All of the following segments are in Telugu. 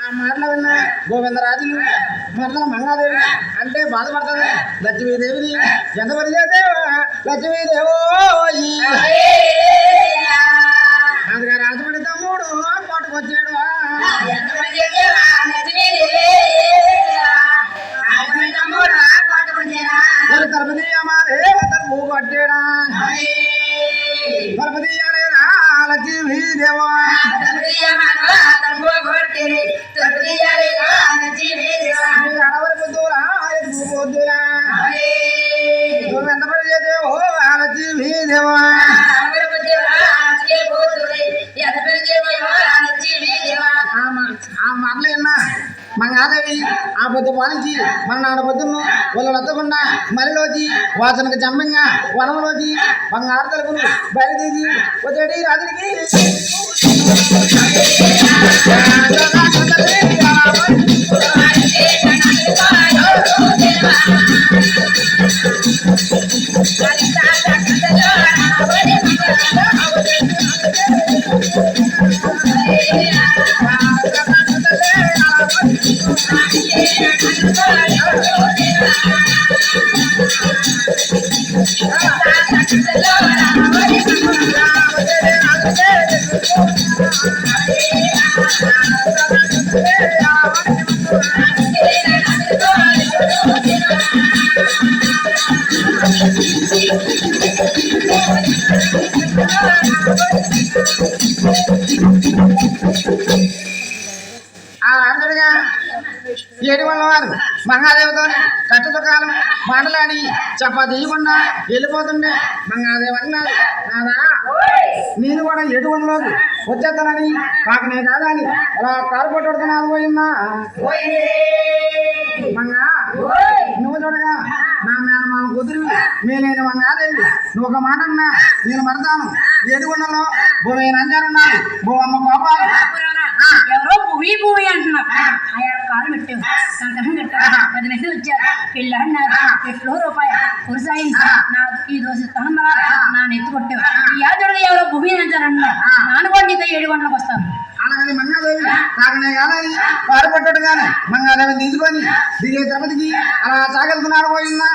ఆ మాటలు విన్నా గోవిందరాజులు మరదల మంగాదేవి అంటే బాధపడుతుంది. లక్ష్మీదేవిని ఎంత పని చేసేవా లక్ష్మీదేవో అందుగా రాజపడి తమ్ముడు కోటకొచ్చాడు. తరపతి అమ్మారే తరపు కొట్టాడా తరపతి లక్ష్మీదేవా అడవరి పొద్దురా పొద్దురా నువ్వు ఎంత పని చేసేవో లక్ష్మీదేవా ఆ మాటలు విన్నా మంగాదేవి ఆ పొద్దు పాలించి మన నాన్న పొద్దును వాళ్ళు వద్దకుండా మరిలోచి వాసనకు జంబంగా వనంలోచి బంగారు తలుపులు బయలుదేరి వచ్చేటి రాజునికి ఆంధ్రగా ఏడువల్ల వారు మంగాదేవితో కట్టుదుకాలం మాటలాడి చెప్పదీయకుండా వెళ్ళిపోతుండే మంగాదేవి అన్నారు నాదా నేను కూడా ఏడువల్లోకి వచ్చేస్తానని కాకనే కాదని అలా కారు పట్టుడుతున్నాను పోయిందా మంగా నువ్వు చూడగా నా మేనమామ కూతురు మేలైన మంగాదేవి నువ్వు ఒక మాట అన్నా నేను మరతాను ఏడుగుండలో భూమి నంజారున్నాను భూవమ్మ కోపాలు ఎవరో భూమి అంటున్నారు. కాలు పెట్టావు సంకటం కట్టారు 10 లక్షలు వచ్చారు పెళ్ళి అన్నారు ఎట్లో రూపాయ కురిసాయి నాకు ఈ రోజు స్థానం నా నెత్తి కొట్టావు ఈ యాదవుడు ఎవరో భూమి అంటారన్నారు నాన్న కూడా నీతో 7 గంటలకు వస్తాను అలాగని మంగాదేవి కాకనే కాదని కారు పట్టడు కానీ మంగాదేవిని తీసుకొని దిగే తిరుపతికి అలా సాగలుకున్నాడు పోయిందా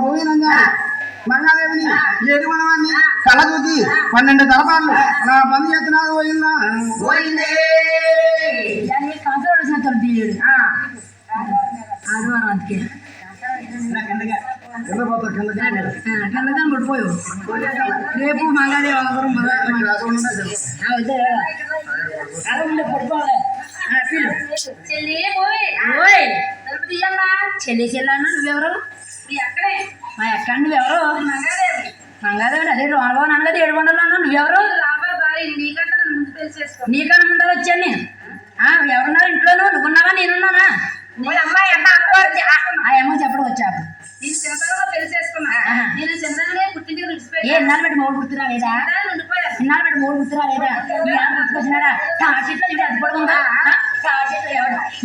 భూమి నంజారు మంగాదేవిని ఏడువనవాన్ని కళ చూసి 12 తలపాలు అలా పని చేస్తున్నాడు పోయిందా ఆదివారం అందుకే కిందగా పడిపోయావు రేపు మంగాదేవి అందరం చెల్లి చెల్లన్నా నువ్వెవరు మా ఎక్కడ నువ్వెవరు మంగాదేవి అదే రాబో నాన్నగది 7 గంటలు అన్నా నువ్వెవరు నీకన్నా ముందర వచ్చాను నేను ఎవరున్నారు ఇంట్లోనూ నువ్వున్నావా నేనున్నానా ఆ ఏమో చెప్పడం వచ్చాడు ఎన్నాళ్ళు పెట్టి మూడు గుర్తురా లేదా ఎన్నాళ్ళు పెట్టి మూడు గుర్తురా లేదా గుర్తుకొచ్చినాడా తాచెట్లో అది పడుకుందా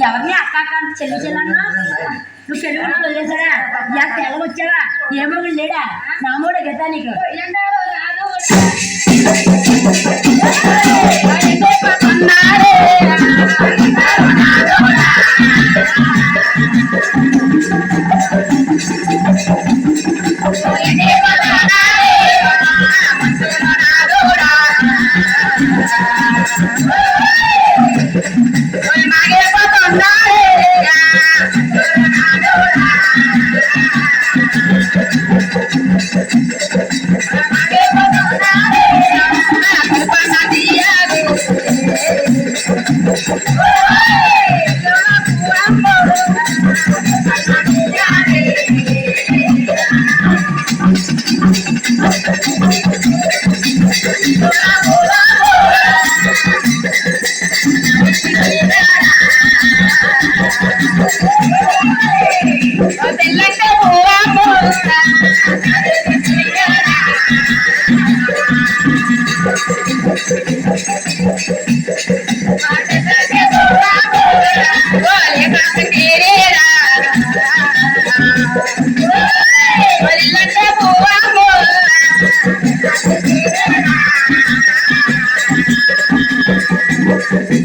ఎవరిని అక్క అక్క అంటే చెల్లి చెల్లన్నా నువ్వు చెల్లి వదిలేసాడా యా తెల్లగా వచ్చాడా ఏమో లేడా నా మూడ గెద్దా నీకు లేకుండా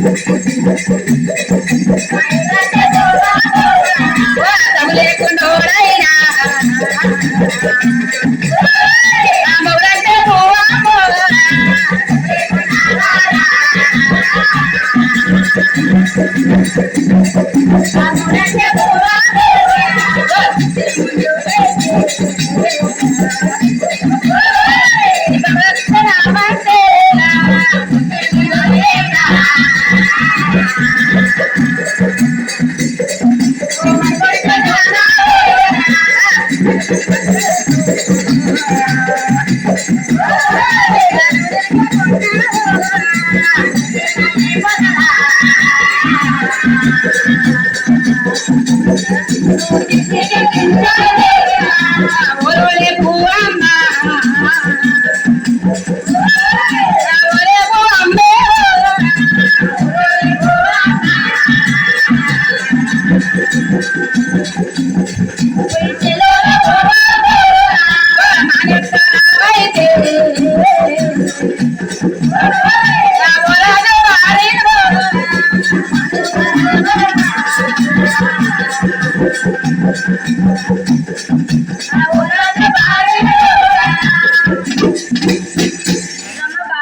Ahora